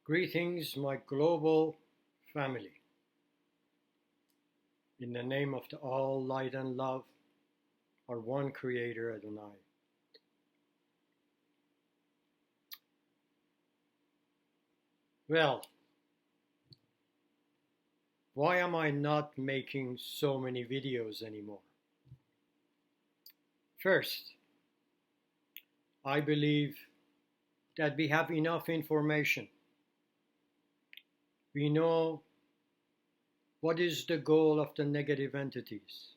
Greetings, my global family. In the name of the all light and love, our one Creator Adonai. Well, why am I not making so many videos anymore? First, I believe that we have enough information. We know what is the goal of the negative entities,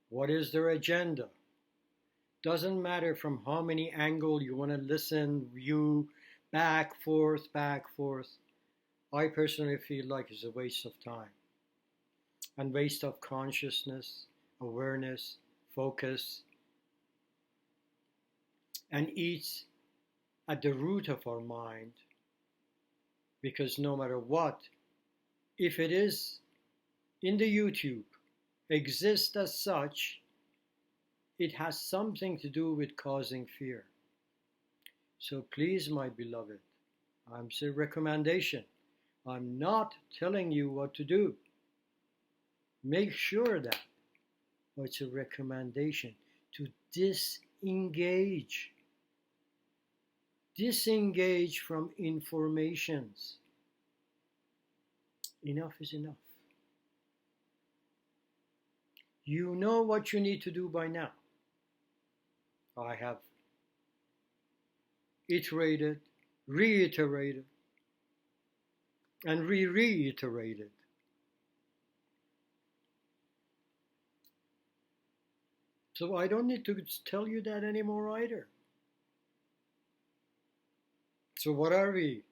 what is their agenda. Doesn't matter from how many angles you want to listen, view, back, forth. I personally feel like it's a waste of time and waste of consciousness, awareness, focus, and eats at the root of our mind, because no matter what, if it is in the YouTube, exists as such, it has something to do with causing fear. So please, my beloved, I'm saying recommendation. I'm not telling you what to do. Make sure that, but it's a recommendation to disengage. Disengage from informations. Enough is enough. You know what you need to do by now. I have iterated, reiterated, and reiterated. So I don't need to tell you that anymore either. So what are we?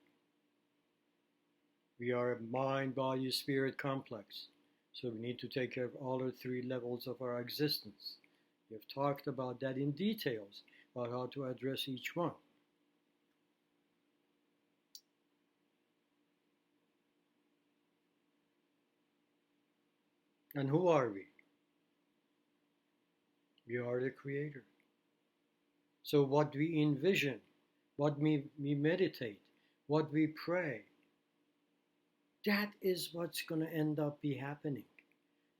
We are a mind, body, spirit complex. So we need to take care of all the three levels of our existence. We have talked about that in details, about how to address each one. And who are we? We are the Creator. So what we envision, what we meditate, what we pray, that is what's going to end up be happening.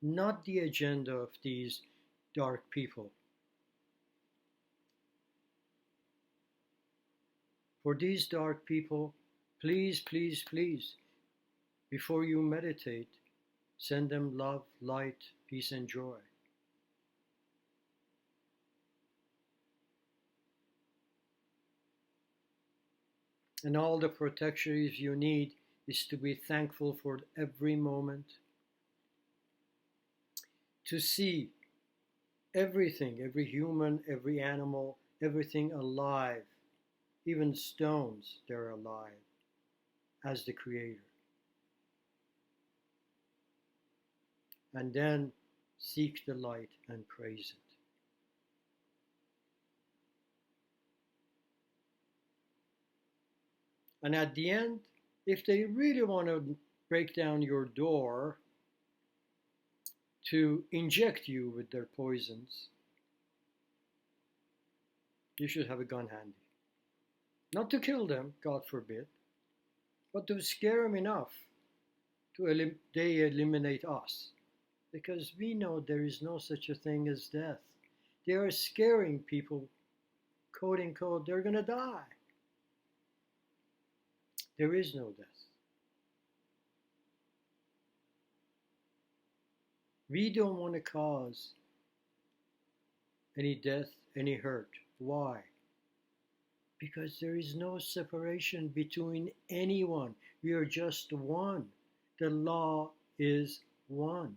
Not the agenda of these dark people. For these dark people, please, before you meditate, send them love, light, peace, and joy. And all the protections you need is to be thankful for every moment, to see everything, every human, every animal, everything alive, even stones, they're alive, as the Creator. And then seek the light and praise it. And at the end, if they really want to break down your door to inject you with their poisons, you should have a gun handy. Not to kill them, God forbid, but to scare them enough to they eliminate us. Because we know there is no such a thing as death. They are scaring people, quote unquote, they're going to die. There is no death. We don't want to cause any death, any hurt. Why? Because there is no separation between anyone. We are just one. The law is one.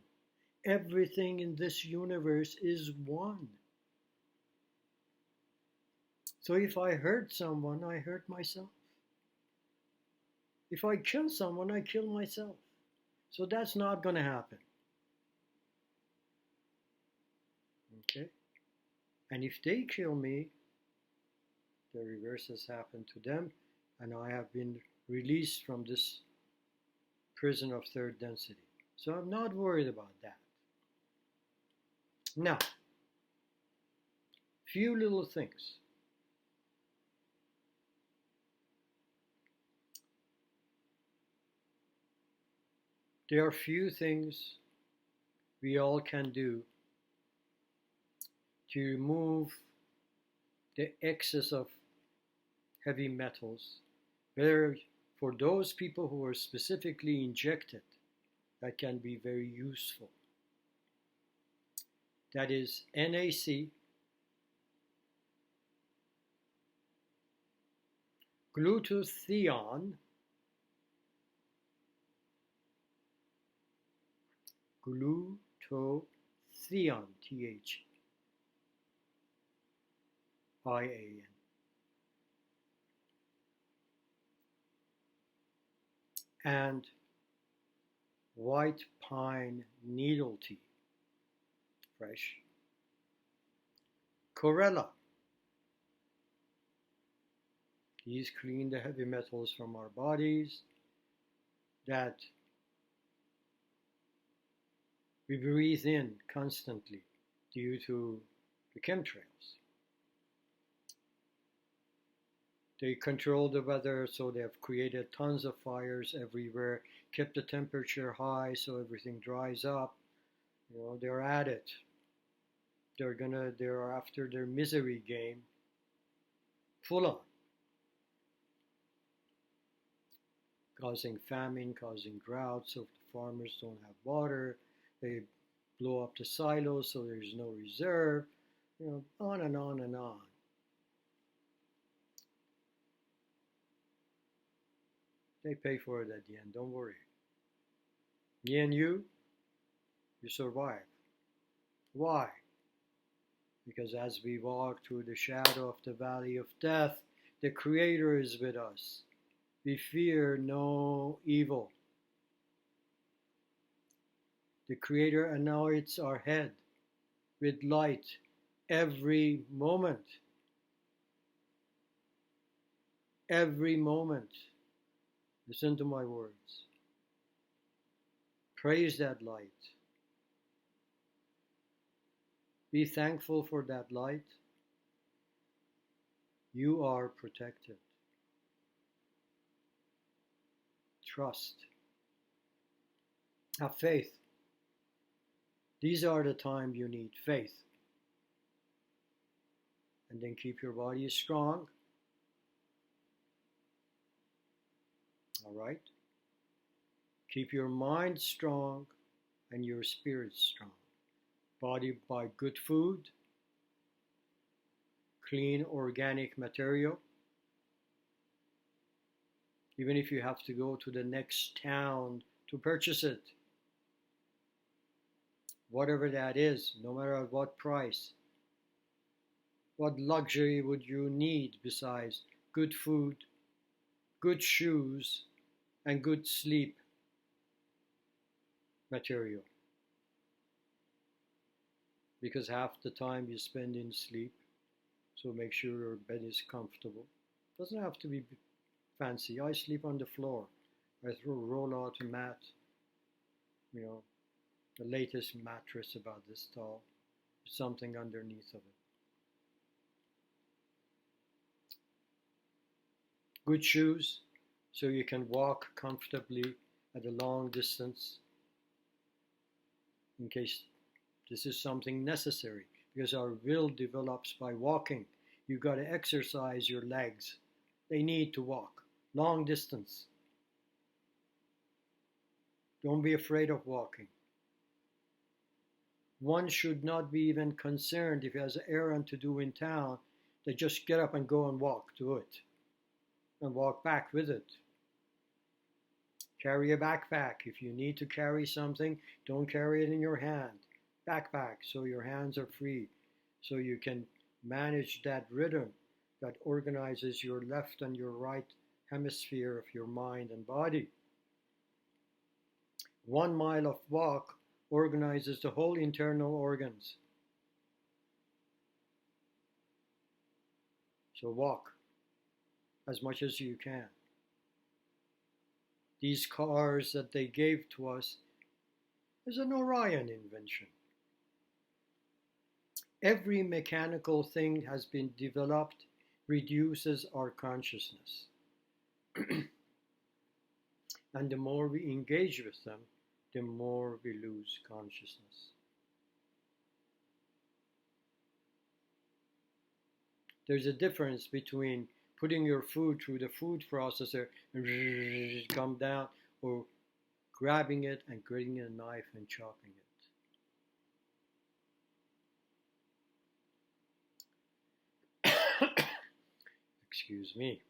Everything in this universe is one. So if I hurt someone, I hurt myself. If I kill someone, I kill myself. So that's not going to happen. Okay? And if they kill me, the reverse has happened to them, and I have been released from this prison of third density. So I'm not worried about that. Now, few little things. There are few things we all can do to remove the excess of heavy metals, whether for those people who are specifically injected, that can be very useful. That is NAC, glutathione, THIAN, and white pine needle tea, fresh. Chlorella. These clean the heavy metals from our bodies that we breathe in constantly due to the chemtrails. They control the weather, so they have created tons of fires everywhere, kept the temperature high so everything dries up. They're at it. They're after their misery game full on. Causing famine, causing drought, so if the farmers don't have water, they blow up the silos so there's no reserve, on and on and on. They pay for it at the end, don't worry. Me and you survive. Why? Because as we walk through the shadow of the valley of death, the Creator is with us. We fear no evil. The Creator anoints our head with light every moment. Every moment. Listen to my words. Praise that light. Be thankful for that light. You are protected. Trust. Have faith. These are the times you need faith. And then keep your body strong. All right? Keep your mind strong and your spirit strong. Body by good food, clean organic material. Even if you have to go to the next town to purchase it. Whatever that is, no matter at what price. What luxury would you need besides good food, good shoes, and good sleep material? Because half the time you spend in sleep, so make sure your bed is comfortable. Doesn't have to be fancy. I sleep on the floor. I roll out a mat, the latest mattress about this tall, something underneath of it. Good shoes, so you can walk comfortably at a long distance, in case this is something necessary, because our will develops by walking. You got to exercise your legs. They need to walk long distance. Don't be afraid of walking. One should not be even concerned if he has an errand to do in town, they just get up and go and walk to it and walk back with it. Carry a backpack. If you need to carry something, don't carry it in your hand. Backpack, so your hands are free, so you can manage that rhythm that organizes your left and your right hemisphere of your mind and body. 1 mile of walk organizes the whole internal organs. So walk as much as you can. These cars that they gave to us is an Orion invention. Every mechanical thing has been developed, reduces our consciousness. And the more we engage with them, the more we lose consciousness. There's a difference between putting your food through the food processor and come down, or grabbing it and getting a knife and chopping it. Excuse me.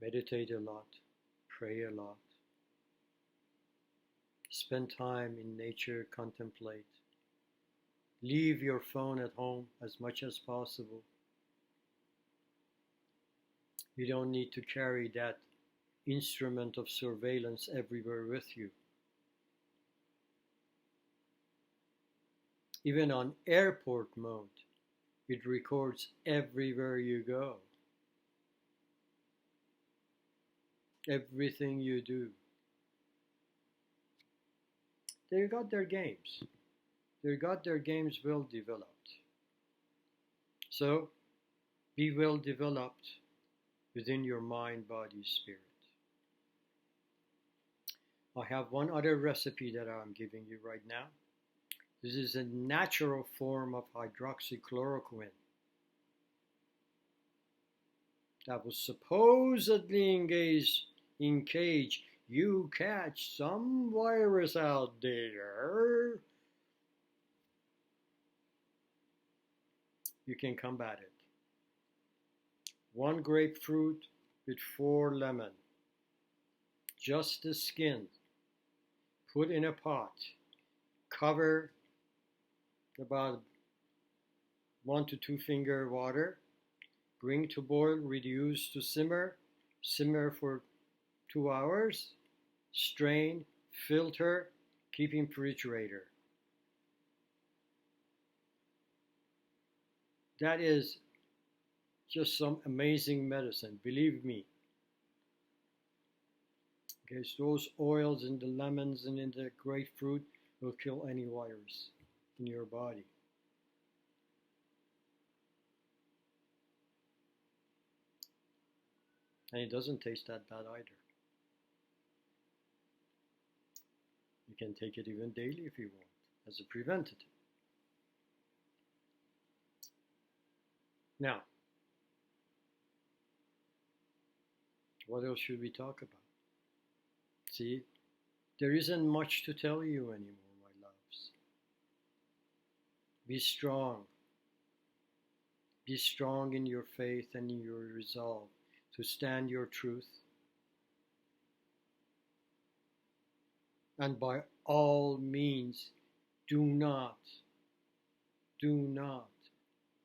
Meditate a lot, pray a lot, spend time in nature, contemplate. Leave your phone at home as much as possible. You don't need to carry that instrument of surveillance everywhere with you. Even on airport mode, it records everywhere you go. Everything you do. They got their games. They got their games well developed. So, be well developed within your mind, body, spirit. I have one other recipe that I'm giving you right now. This is a natural form of hydroxychloroquine that was supposedly engaged in case you catch some virus out there, you can combat it. 1 grapefruit with 4 lemon, just the skin, put in a pot, cover about 1 to 2 finger water, bring to boil, reduce to simmer, simmer for 2 hours, strain, filter, keep in refrigerator. That is just some amazing medicine, believe me. Okay, so those oils in the lemons and in the grapefruit will kill any virus in your body. And it doesn't taste that bad either. You can take it even daily if you want, as a preventative. Now, what else should we talk about? See, there isn't much to tell you anymore, my loves. Be strong. Be strong in your faith and in your resolve to stand your truth. And by all means, do not,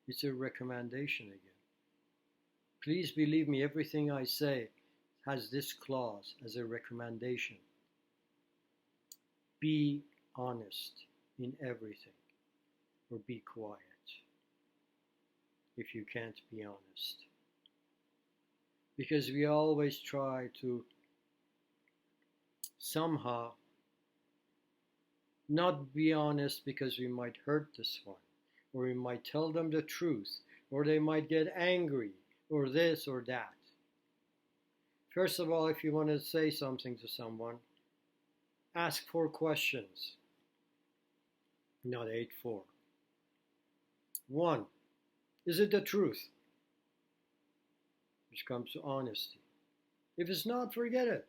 it's a recommendation again. Please believe me, everything I say has this clause as a recommendation. Be honest in everything, or be quiet if you can't be honest. Because we always try to somehow not be honest because we might hurt this one, or we might tell them the truth, or they might get angry, or this or that. First of all, if you want to say something to someone, ask 4 questions, not 8-4. 1, is it the truth? Which comes to honesty. If it's not, forget it.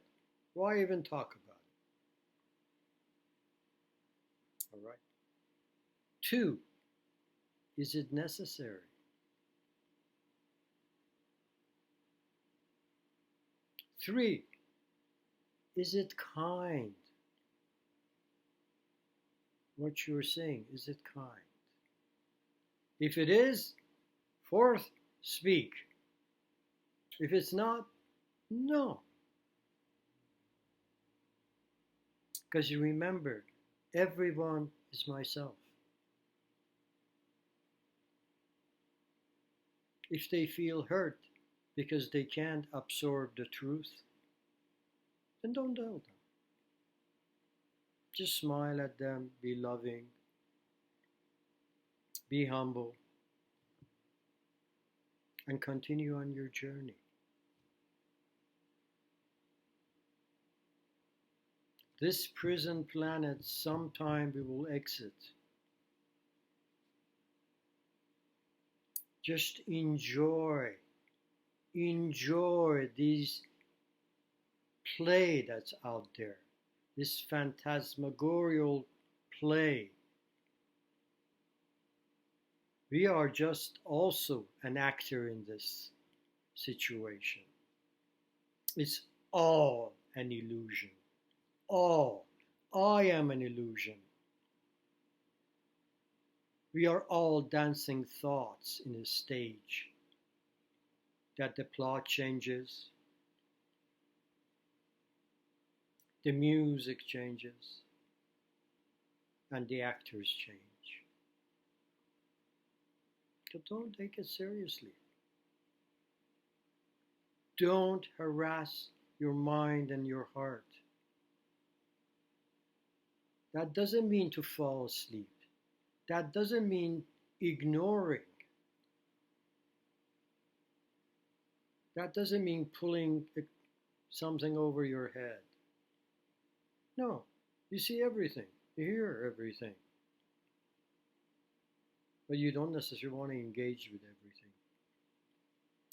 Why even talk about it? All right. 2, is it necessary? 3, is it kind? What you're saying, is it kind? If it is, 4th, speak. If it's not, no. Because you remember, everyone is myself. If they feel hurt because they can't absorb the truth, then don't tell them. Just smile at them, be loving, be humble, and continue on your journey. This prison planet, sometime we will exit. Just enjoy these play that's out there, this phantasmagorical play. We are just also an actor in this situation. It's all an illusion. All. I am an illusion. We are all dancing thoughts in a stage that the plot changes, the music changes, and the actors change. So don't take it seriously. Don't harass your mind and your heart. That doesn't mean to fall asleep. That doesn't mean ignoring. That doesn't mean pulling something over your head. No, you see everything, you hear everything. But you don't necessarily want to engage with everything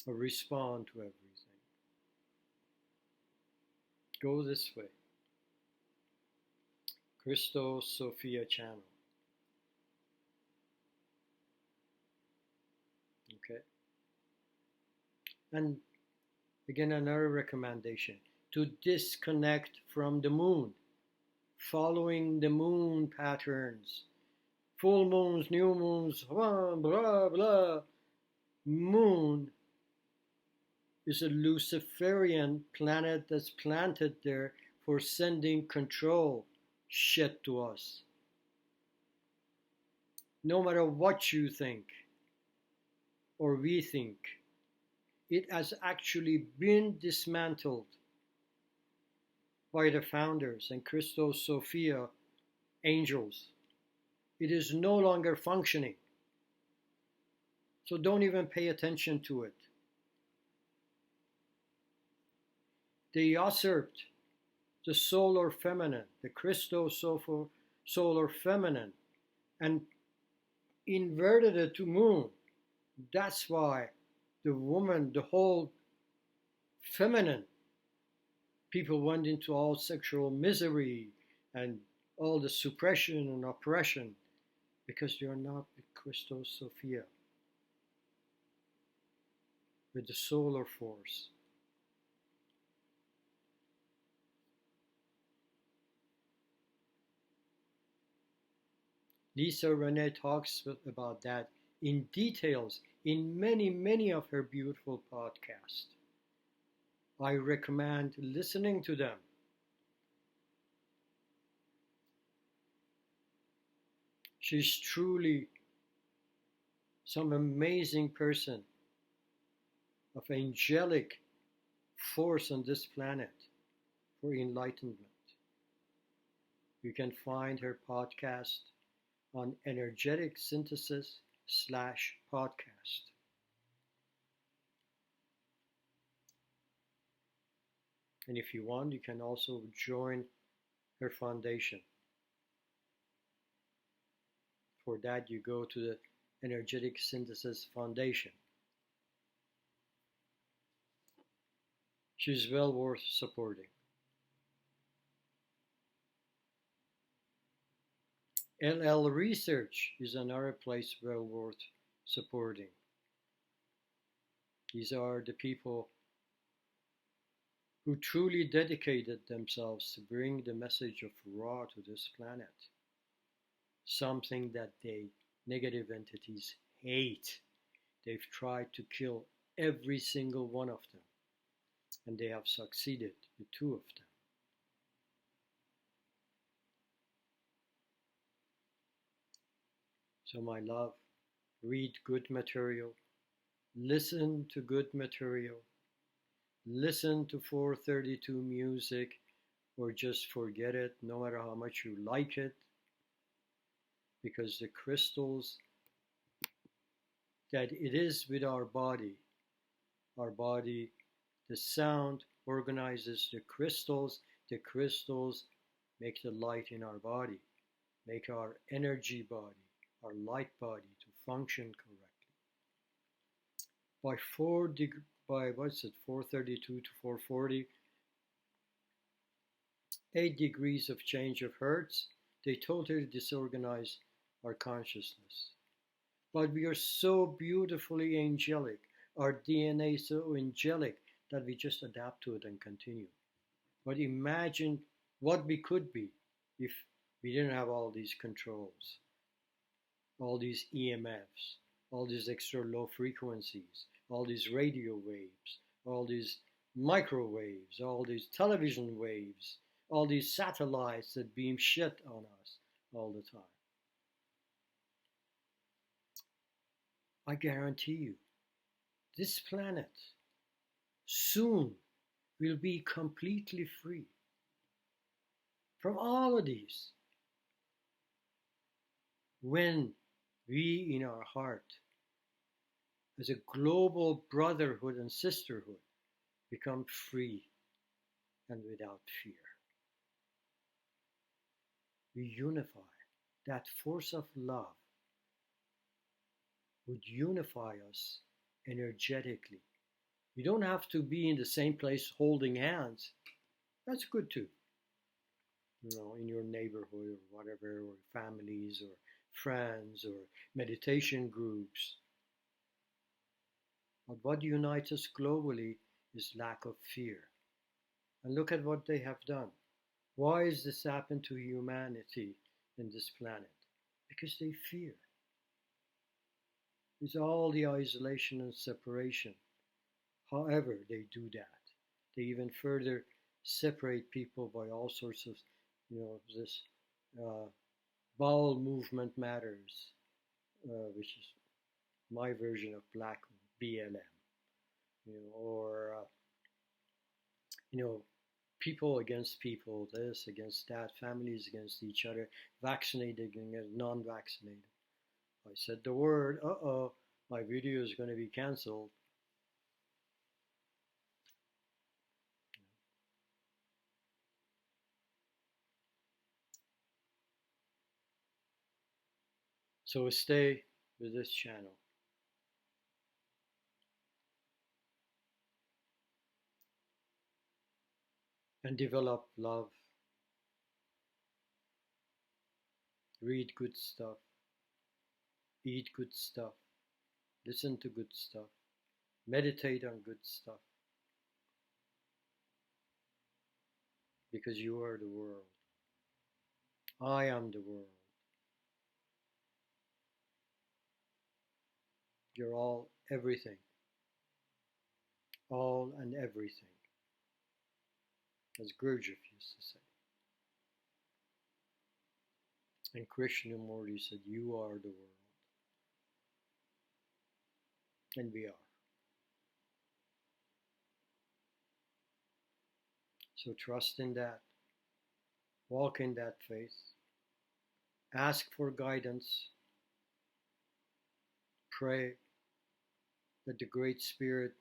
or respond to everything. Go this way. Christos Sophia channel. Okay? And again, another recommendation, to disconnect from the moon, following the moon patterns. Full moons, new moons, blah, blah, blah. Moon is a Luciferian planet that's planted there for sending control shit to us. No matter what you think or we think, it has actually been dismantled by the founders and Christos Sophia angels. It is no longer functioning. So don't even pay attention to it. They usurped the solar feminine, the Christos solar feminine, and inverted it to moon. That's why the woman, the whole feminine, people went into all sexual misery and all the suppression and oppression, because they are not with Christos Sophia, with the solar force. Lisa Renee talks about that in details in many of her beautiful podcasts. I recommend listening to them. She's truly some amazing person of angelic force on this planet for enlightenment. You can find her podcast on energetic synthesis /podcast. And if you want, you can also join her foundation. For that, you go to the Energetic Synthesis Foundation. She's well worth supporting. LL Research is another place well worth supporting. These are the people who truly dedicated themselves to bring the message of Ra to this planet. Something that negative entities hate. They've tried to kill every single one of them, and they have succeeded with 2 of them. So my love, read good material, listen to good material, listen to 432 music, or just forget it, no matter how much you like it, because the crystals that it is with our body, the sound organizes the crystals make the light in our body, make our energy body, our light body to function correctly. By by what's it, 432 to 440, 8 degrees of change of hertz, they totally disorganize our consciousness. But we are so beautifully angelic, our DNA is so angelic that we just adapt to it and continue. But imagine what we could be if we didn't have all these controls, all these EMFs, all these extra low frequencies, all these radio waves, all these microwaves, all these television waves, all these satellites that beam shit on us all the time. I guarantee you, this planet soon will be completely free from all of these when we in our heart, as a global brotherhood and sisterhood, become free and without fear. We unify. That force of love would unify us energetically. You don't have to be in the same place holding hands. That's good too. In your neighborhood or whatever, or families or friends or meditation groups. But what unites us globally is lack of fear. And look at what they have done. Why has this happened to humanity in this planet? Because they fear. It's all the isolation and separation. However, they do that. They even further separate people by all sorts of, this bowel movement matters, which is my version of black BLM, or people against people, this against that, families against each other, vaccinated against non-vaccinated. I said the word, my video is going to be cancelled. So stay with this channel. And develop love. Read good stuff. Eat good stuff. Listen to good stuff. Meditate on good stuff. Because you are the world. I am the world. You're all everything. All and everything. As Gurdjieff used to say. And Krishnamurti said, you are the world. And we are. So trust in that. Walk in that faith. Ask for guidance. Pray that the Great Spirit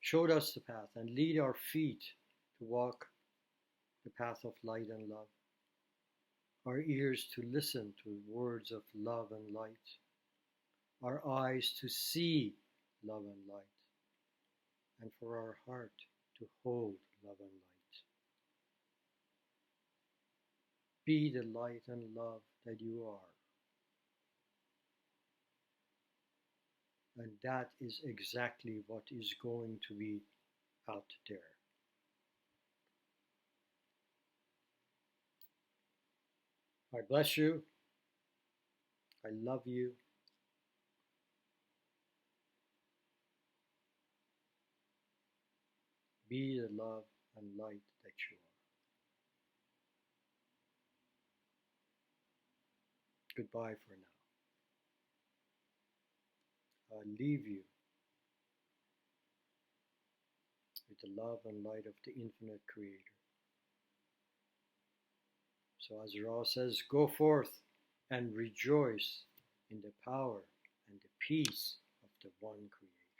showed us the path and lead our feet to walk the path of light and love. Our ears to listen to words of love and light. Our eyes to see love and light. And for our heart to hold love and light. Be the light and love that you are. And that is exactly what is going to be out there. I bless you. I love you. Be the love and light that you are. Goodbye for now. I leave you with the love and light of the infinite Creator. So as Ra says, go forth and rejoice in the power and the peace of the one Creator.